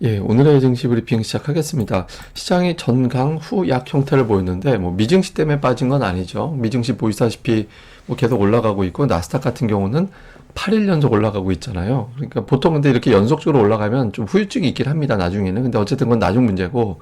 예, 오늘의 증시 브리핑 시작하겠습니다. 시장이 전강 후약 형태를 보였는데, 미증시 때문에 빠진 건 아니죠. 미증시 보시다시피 계속 올라가고 있고, 나스닥 같은 경우는 8일 연속 올라가고 있잖아요. 그러니까 보통 근데 이렇게 연속적으로 올라가면 좀 후유증이 있긴 합니다, 나중에는. 근데 어쨌든 그건 나중 문제고,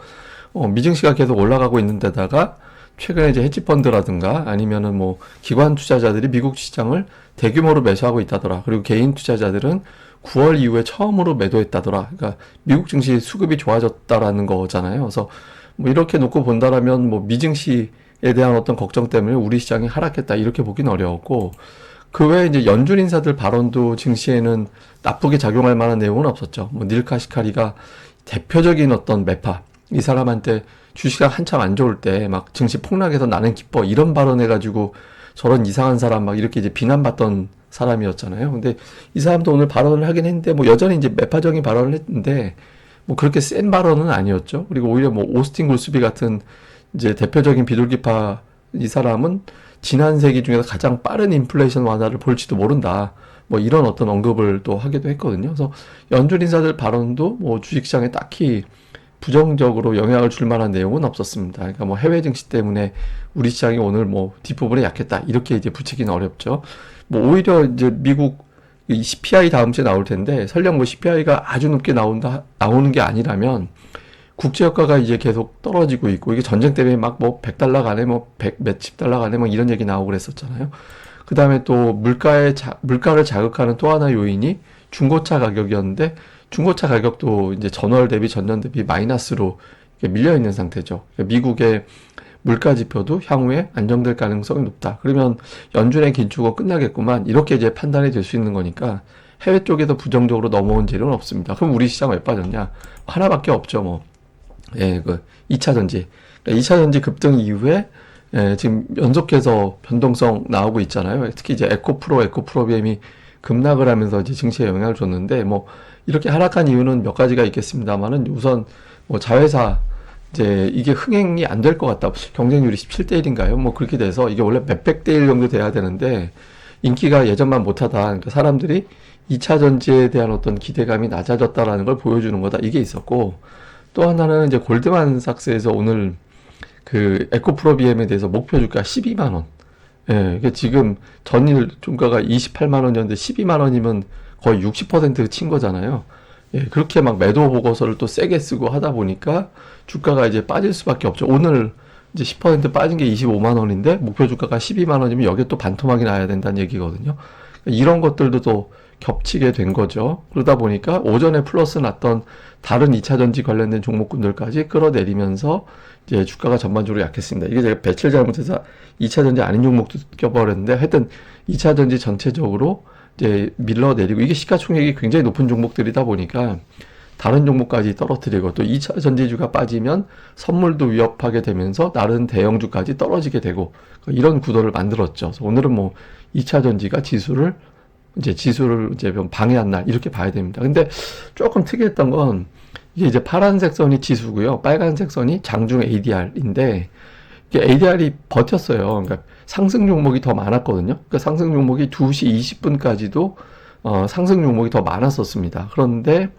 미증시가 계속 올라가고 있는 데다가, 최근에 이제 헤지펀드라든가 아니면은 기관 투자자들이 미국 시장을 대규모로 매수하고 있다더라. 그리고 개인 투자자들은 9월 이후에 처음으로 매도했다더라. 그러니까 미국 증시 수급이 좋아졌다라는 거잖아요. 그래서 이렇게 놓고 본다라면 미증시에 대한 어떤 걱정 때문에 우리 시장이 하락했다 이렇게 보기는 어려웠고, 그 외에 이제 연준 인사들 발언도 증시에는 나쁘게 작용할 만한 내용은 없었죠. 닐 카시카리가 대표적인 어떤 매파, 이 사람한테 주식이 한참 안 좋을 때 막 증시 폭락해서 나는 기뻐 이런 발언해가지고 저런 이상한 사람 막 이렇게 이제 비난받던 사람이었잖아요. 근데 이 사람도 오늘 발언을 하긴 했는데 여전히 이제 매파적인 발언을 했는데 그렇게 센 발언은 아니었죠. 그리고 오히려 오스틴 골스비 같은 이제 대표적인 비둘기파 이 사람은 지난 세기 중에서 가장 빠른 인플레이션 완화를 볼지도 모른다. 이런 어떤 언급을 또 하기도 했거든요. 그래서 연준 인사들 발언도 주식시장에 딱히 부정적으로 영향을 줄 만한 내용은 없었습니다. 그러니까 해외 증시 때문에 우리 시장이 오늘 뒷부분에 약했다. 이렇게 이제 붙이기는 어렵죠. 오히려 이제 미국 CPI 다음 주에 나올 텐데 설령 CPI가 아주 높게 나오는 게 아니라면 국제유가가 이제 계속 떨어지고 있고 이게 전쟁 때문에 막 $100 가네 100 몇십 달러 가네 이런 얘기 나오고 그랬었잖아요. 그 다음에 또 물가를 자극하는 또 하나 요인이 중고차 가격이었는데 중고차 가격도 이제 전월 대비 전년 대비 마이너스로 밀려 있는 상태죠. 미국의 물가 지표도 향후에 안정될 가능성이 높다. 그러면 연준의 긴축은 끝나겠구만. 이렇게 이제 판단이 될 수 있는 거니까 해외 쪽에서 부정적으로 넘어온 재료는 없습니다. 그럼 우리 시장 왜 빠졌냐? 하나밖에 없죠, 예, 2차 전지. 그러니까 2차 전지 급등 이후에 지금 연속해서 변동성 나오고 있잖아요. 특히 이제 에코프로비엠이 급락을 하면서 이제 증시에 영향을 줬는데 이렇게 하락한 이유는 몇 가지가 있겠습니다만은 우선 자회사 이제 이게 흥행이 안 될 것 같다. 경쟁률이 17대 1인가요? 그렇게 돼서 이게 원래 몇백 대 1 정도 돼야 되는데 인기가 예전만 못하다. 그러니까 사람들이 2차 전지에 대한 어떤 기대감이 낮아졌다라는 걸 보여주는 거다. 이게 있었고 또 하나는 이제 골드만삭스에서 오늘 그 에코프로비엠에 대해서 목표 주가 12만 원. 예, 이게 지금 전일 종가가 28만 원이었는데 12만 원이면 거의 60% 친 거잖아요. 예, 그렇게 막 매도 보고서를 또 세게 쓰고 하다 보니까 주가가 이제 빠질 수밖에 없죠. 오늘 이제 10% 빠진 게 25만 원인데 목표 주가가 12만 원이면 여기에 또 반토막이 나야 된다는 얘기거든요. 이런 것들도 또 겹치게 된 거죠. 그러다 보니까 오전에 플러스 났던 다른 2차 전지 관련된 종목군들까지 끌어내리면서 이제 주가가 전반적으로 약했습니다. 이게 제가 배치를 잘못해서 2차 전지 아닌 종목도 껴버렸는데 하여튼 2차 전지 전체적으로 이제 밀어내리고 이게 시가총액이 굉장히 높은 종목들이다 보니까 다른 종목까지 떨어뜨리고 또 2차 전지주가 빠지면 선물도 위협하게 되면서 다른 대형주까지 떨어지게 되고 이런 구도를 만들었죠. 그래서 오늘은 2차 전지가 지수를 이제 방해한 날 이렇게 봐야 됩니다. 근데 조금 특이했던 건 이게 이제 파란색 선이 지수고요. 빨간색 선이 장중 ADR인데 이게 ADR이 버텼어요. 그러니까 상승 종목이 더 많았거든요. 그러니까 상승 종목이 2시 20분까지도 상승 종목이 더 많았었습니다. 그런데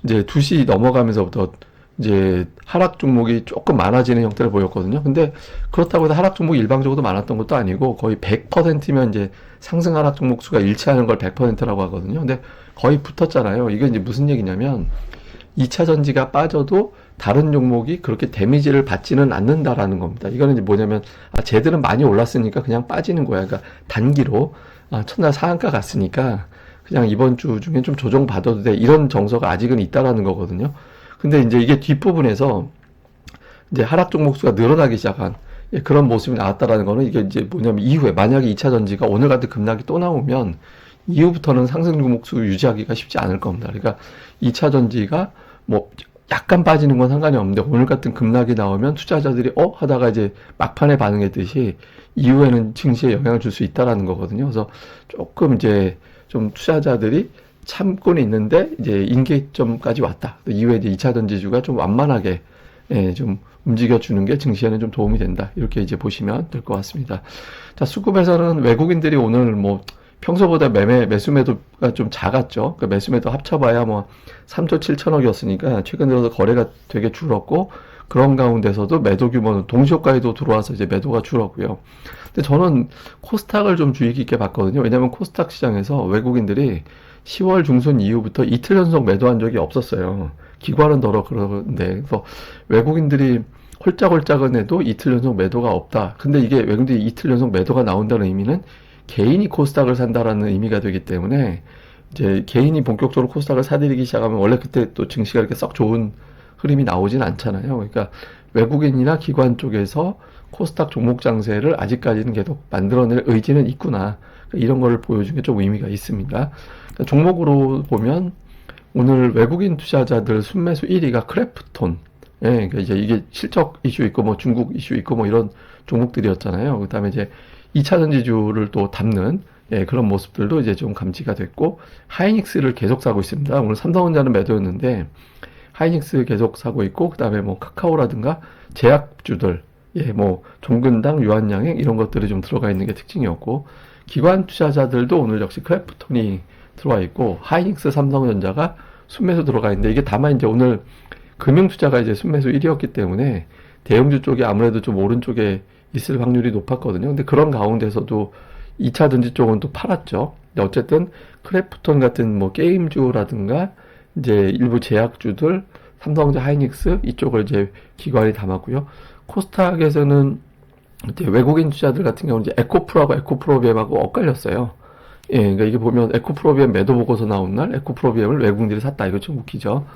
이제 2시 넘어가면서부터 이제 하락 종목이 조금 많아지는 형태를 보였거든요. 근데 그렇다고 해서 하락 종목이 일방적으로 많았던 것도 아니고 거의 100%면 이제 상승 하락 종목 수가 일치하는 걸 100%라고 하거든요. 근데 거의 붙었잖아요. 이게 이제 무슨 얘기냐면 2차 전지가 빠져도 다른 종목이 그렇게 데미지를 받지는 않는다라는 겁니다. 이거는 이제 뭐냐면 쟤들은 많이 올랐으니까 그냥 빠지는 거야. 그러니까 단기로 첫날 상한가 갔으니까 그냥 이번 주 중에 좀 조정 받아도 돼. 이런 정서가 아직은 있다라는 거거든요. 근데 이제 이게 뒷부분에서 이제 하락 종목 수가 늘어나기 시작한 그런 모습이 나왔다라는 거는 이게 이제 뭐냐면 이후에 만약에 2차 전지가 오늘 같은 급락이 또 나오면 이후부터는 상승 종목 수 유지하기가 쉽지 않을 겁니다. 그러니까 2차 전지가 약간 빠지는 건 상관이 없는데 오늘 같은 급락이 나오면 투자자들이 하다가 이제 막판에 반응했듯이 이후에는 증시에 영향을 줄 수 있다라는 거거든요. 그래서 조금 이제 좀 투자자들이 참고는 있는데 이제 임계점까지 왔다. 이후에 이제 2차 전지주가 좀 완만하게 좀 움직여주는 게 증시에는 좀 도움이 된다. 이렇게 이제 보시면 될 것 같습니다. 자, 수급에서는 외국인들이 오늘 평소보다 매수 매도가 좀 작았죠. 그 매수 매도 합쳐봐야 뭐 3조 7천억이었으니까 최근 들어서 거래가 되게 줄었고, 그런 가운데서도 매도 규모는 동시효과에도 들어와서 이제 매도가 줄었고요. 근데 저는 코스닥을 좀 주의 깊게 봤거든요. 왜냐면 코스닥 시장에서 외국인들이 10월 중순 이후부터 이틀 연속 매도한 적이 없었어요. 기관은 더러 그러는데, 그래서 외국인들이 홀짝홀짝은 해도 이틀 연속 매도가 없다. 근데 이게 외국인들이 이틀 연속 매도가 나온다는 의미는 개인이 코스닥을 산다라는 의미가 되기 때문에, 이제 개인이 본격적으로 코스닥을 사들이기 시작하면 원래 그때 또 증시가 이렇게 썩 좋은 흐름이 나오진 않잖아요. 그러니까 외국인이나 기관 쪽에서 코스닥 종목 장세를 아직까지는 계속 만들어낼 의지는 있구나. 그러니까 이런 거를 보여준 게 좀 의미가 있습니다. 그러니까 종목으로 보면 오늘 외국인 투자자들 순매수 1위가 크래프톤. 예, 그러니까 이제 이게 실적 이슈 있고 뭐 중국 이슈 있고 뭐 이런 종목들이었잖아요. 그다음에 이제 2차 전지주를 또 담는, 예, 그런 모습들도 이제 좀 감지가 됐고, 하이닉스를 계속 사고 있습니다. 오늘 삼성전자는 매도였는데 하이닉스 계속 사고 있고, 그 다음에 뭐 카카오라든가 제약주들, 예, 뭐 종근당, 유한양행 이런 것들이 좀 들어가 있는 게 특징이었고, 기관 투자자들도 오늘 역시 크래프톤이 들어와 있고, 하이닉스, 삼성전자가 순매수 들어가 있는데, 이게 다만 이제 오늘 금융투자가 이제 순매수 1위였기 때문에 대형주 쪽이 아무래도 좀 오른쪽에 있을 확률이 높았거든요. 근데 그런 가운데서도 2차 전지 쪽은 또 팔았죠. 근데 어쨌든 크래프톤 같은 뭐 게임주라든가 이제 일부 제약주들, 삼성전자, 하이닉스 이쪽을 이제 기관이 담았고요. 코스닥에서는 이제 외국인 투자들 같은 경우는 이제 에코프로하고 에코프로비엠하고 엇갈렸어요. 예, 그러니까 이게 보면 에코프로비엠 매도 보고서 나온 날 에코프로비엠을 외국인들이 샀다. 이거 좀 웃기죠.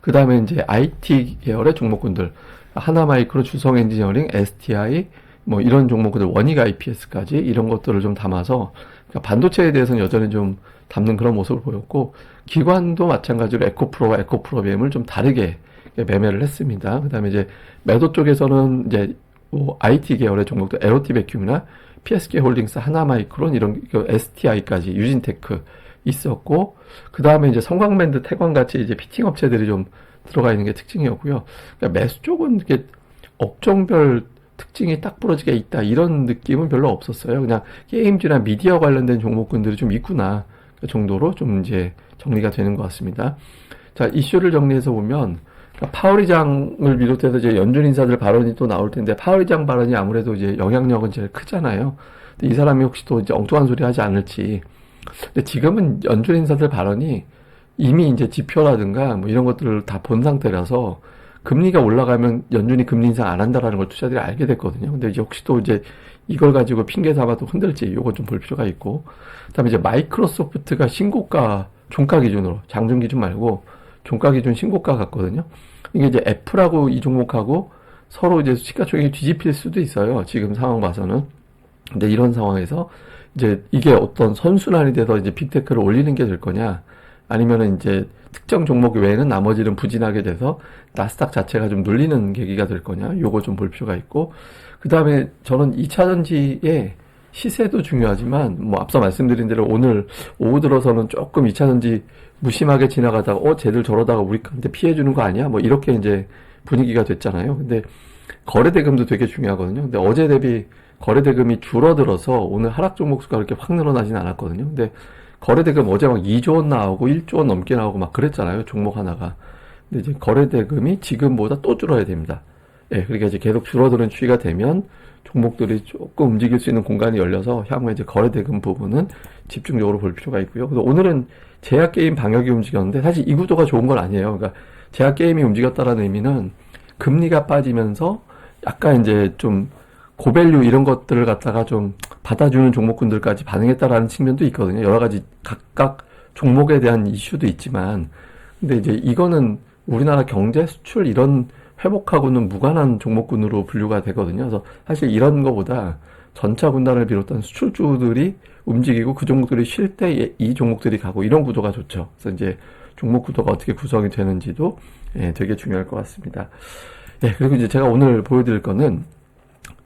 그 다음에 이제 IT 계열의 종목군들, 하나마이크로, 주성엔지니어링, STI, 뭐 이런 종목들, 원익 IPS까지 이런 것들을 좀 담아서, 그러니까 반도체에 대해서는 여전히 좀 담는 그런 모습을 보였고, 기관도 마찬가지로 에코프로와 에코프로비엠을 좀 다르게 매매를 했습니다. 그 다음에 이제 매도 쪽에서는 이제 뭐 IT 계열의 종목들, 에로티 베큐이나 PSK 홀딩스, 하나마이크론 이런 STI까지, 유진테크 있었고, 그 다음에 이제 성광밴드, 태광같이 이제 피팅 업체들이 좀 들어가 있는 게 특징이었고요. 그러니까 매수 쪽은 이렇게 업종별 특징이 딱 부러지게 있다 이런 느낌은 별로 없었어요. 그냥 게임즈나 미디어 관련된 종목군들이 좀 있구나 정도로 좀 이제 정리가 되는 것 같습니다. 자, 이슈를 정리해서 보면, 그러니까 파월 의장을 비롯해서 이제 연준 인사들 발언이 또 나올 텐데, 파월 의장 발언이 아무래도 이제 영향력은 제일 크잖아요. 근데 이 사람이 혹시 또 이제 엉뚱한 소리 하지 않을지. 근데 지금은 연준 인사들 발언이 이미 이제 지표라든가 뭐 이런 것들을 다 본 상태라서, 금리가 올라가면 연준이 금리 인상 안 한다라는 걸 투자들이 알게 됐거든요. 근데 이제 혹시 또 이제 이걸 가지고 핑계 삼아 또 흔들지, 요거 좀 볼 필요가 있고. 그다음에 이제 마이크로소프트가 신고가, 종가 기준으로, 장중 기준 말고 종가 기준 신고가 같거든요. 이게 이제 애플하고 이 종목하고 서로 이제 시가총액이 뒤집힐 수도 있어요. 지금 상황 봐서는. 근데 이런 상황에서 이제 이게 어떤 선순환이 돼서 이제 빅테크를 올리는 게 될 거냐, 아니면은 이제 특정 종목 외에는 나머지는 부진하게 돼서 나스닥 자체가 좀 눌리는 계기가 될 거냐, 요거 좀 볼 필요가 있고. 그 다음에 저는 2차 전지의 시세도 중요하지만, 뭐 앞서 말씀드린 대로 오늘 오후 들어서는 조금 2차 전지 무심하게 지나가다가 쟤들 저러다가 우리한테 피해주는 거 아니야? 뭐 이렇게 이제 분위기가 됐잖아요. 근데 거래대금도 되게 중요하거든요. 근데 어제 대비 거래대금이 줄어들어서 오늘 하락 종목 수가 그렇게 확 늘어나진 않았거든요. 근데 거래대금 어제 막 2조 원 나오고 1조 원 넘게 나오고 막 그랬잖아요. 종목 하나가. 근데 이제 거래대금이 지금보다 또 줄어야 됩니다. 예, 그러니까 이제 계속 줄어드는 추이가 되면 종목들이 조금 움직일 수 있는 공간이 열려서 향후에 이제 거래대금 부분은 집중적으로 볼 필요가 있고요. 그래서 오늘은 제약게임 방역이 움직였는데 사실 이 구도가 좋은 건 아니에요. 그러니까 제약게임이 움직였다라는 의미는 금리가 빠지면서 약간 이제 좀 고밸류 이런 것들을 갖다가 좀 받아주는 종목군들까지 반응했다라는 측면도 있거든요. 여러 가지 각각 종목에 대한 이슈도 있지만, 근데 이제 이거는 우리나라 경제, 수출 이런 회복하고는 무관한 종목군으로 분류가 되거든요. 그래서 사실 이런 거보다 전차 군단을 비롯한 수출주들이 움직이고 그 종목들이 쉴 때 이 종목들이 가고 이런 구도가 좋죠. 그래서 이제 종목 구도가 어떻게 구성이 되는지도, 예, 되게 중요할 것 같습니다. 예, 그리고 이제 제가 오늘 보여드릴 거는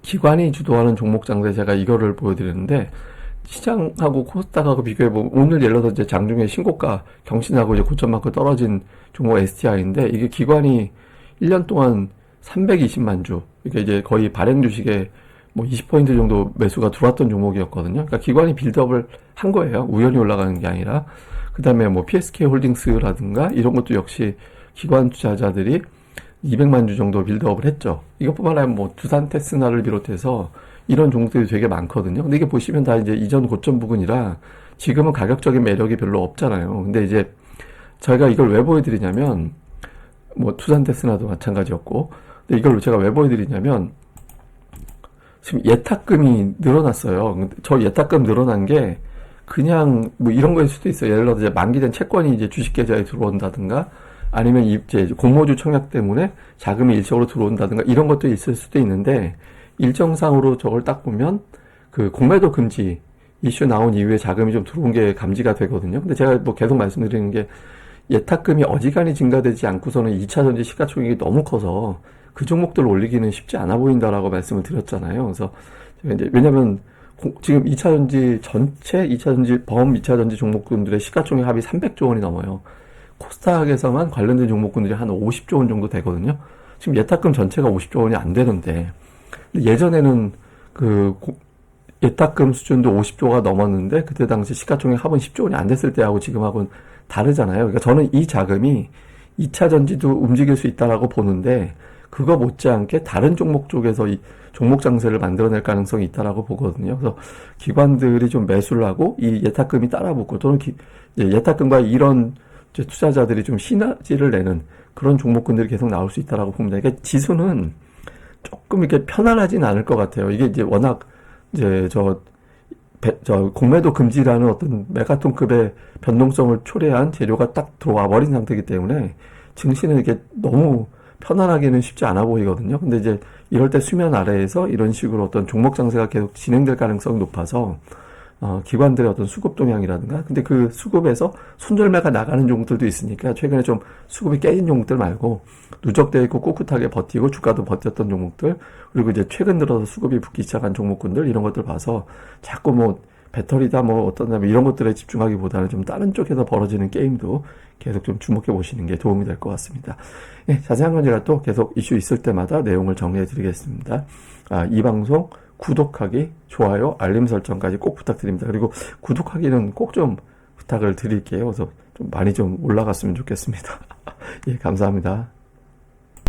기관이 주도하는 종목 장세, 제가 이거를 보여드렸는데, 시장하고 코스닥하고 비교해보면 오늘 예를 들어서 이제 장중에 신고가 경신하고 이제 고점만큼 떨어진 종목 STI인데, 이게 기관이 1년 동안 320만 주, 그러니까 이제 거의 발행 주식의 뭐 20포인트 정도 매수가 들어왔던 종목이었거든요. 그러니까 기관이 빌드업을 한 거예요. 우연히 올라가는 게 아니라. 그 다음에 뭐 PSK 홀딩스라든가 이런 것도 역시 기관 투자자들이 200만 주 정도 빌드업을 했죠. 이것뿐만 아니라 뭐 두산 테스나를 비롯해서 이런 종목들이 되게 많거든요. 근데 이게 보시면 다 이제 이전 고점 부근이라 지금은 가격적인 매력이 별로 없잖아요. 근데 이제 저희가 이걸 왜 보여드리냐면 뭐 두산 테스나도 마찬가지였고, 근데 이걸 제가 왜 보여드리냐면 지금 예탁금이 늘어났어요. 근데 저 예탁금 늘어난 게 그냥 뭐 이런 거일 수도 있어요. 예를 들어서 이제 만기된 채권이 이제 주식 계좌에 들어온다든가 아니면 이제 공모주 청약 때문에 자금이 일시적으로 들어온다든가 이런 것도 있을 수도 있는데, 일정상으로 저걸 딱 보면 그 공매도 금지 이슈 나온 이후에 자금이 좀 들어온 게 감지가 되거든요. 근데 제가 뭐 계속 말씀드리는 게 예탁금이 어지간히 증가되지 않고서는 2차전지 시가총액이 너무 커서 그 종목들 올리기는 쉽지 않아 보인다라고 말씀을 드렸잖아요. 그래서 제가 이제 왜냐면 지금 2차전지 전체 2차전지 범 2차전지 종목군들의 시가총액 합이 300조 원이 넘어요. 코스닥에서만 관련된 종목군들이 한 50조 원 정도 되거든요. 지금 예탁금 전체가 50조 원이 안 되는데, 예전에는 예탁금 수준도 50조가 넘었는데 그때 당시 시가총액 합은 10조 원이 안 됐을 때하고 지금하고는 다르잖아요. 그러니까 저는 이 자금이 2차 전지도 움직일 수 있다라고 보는데, 그거 못지않게 다른 종목 쪽에서 이 종목 장세를 만들어낼 가능성이 있다라고 보거든요. 그래서 기관들이 좀 매수를 하고 이 예탁금이 따라붙고 또는 예탁금과 이런 투자자들이 좀 시너지를 내는 그런 종목군들이 계속 나올 수 있다라고 봅니다. 그러니까 지수는 조금 이렇게 편안하진 않을 것 같아요. 이게 이제 워낙 이제 저 공매도 금지라는 어떤 메가톤급의 변동성을 초래한 재료가 딱 들어와 버린 상태이기 때문에 증시는 이게 너무 편안하기는 쉽지 않아 보이거든요. 근데 이제 이럴 때 수면 아래에서 이런 식으로 어떤 종목 장세가 계속 진행될 가능성이 높아서 기관들의 어떤 수급 동향이라든가, 근데 그 수급에서 손절매가 나가는 종목들도 있으니까 최근에 좀 수급이 깨진 종목들 말고 누적되어 있고 꿋꿋하게 버티고 주가도 버텼던 종목들, 그리고 이제 최근 들어서 수급이 붙기 시작한 종목군들, 이런 것들 봐서 자꾸 뭐 배터리다 뭐 어떤 이런 것들에 집중하기보다는 좀 다른 쪽에서 벌어지는 게임도 계속 좀 주목해 보시는 게 도움이 될 것 같습니다. 예, 자세한 건 제가 또 계속 이슈 있을 때마다 내용을 정리해 드리겠습니다. 이 방송 구독하기, 좋아요, 알림 설정까지 꼭 부탁드립니다. 그리고 구독하기는 꼭 좀 부탁을 드릴게요. 그래서 좀 많이 좀 올라갔으면 좋겠습니다. 예, 감사합니다.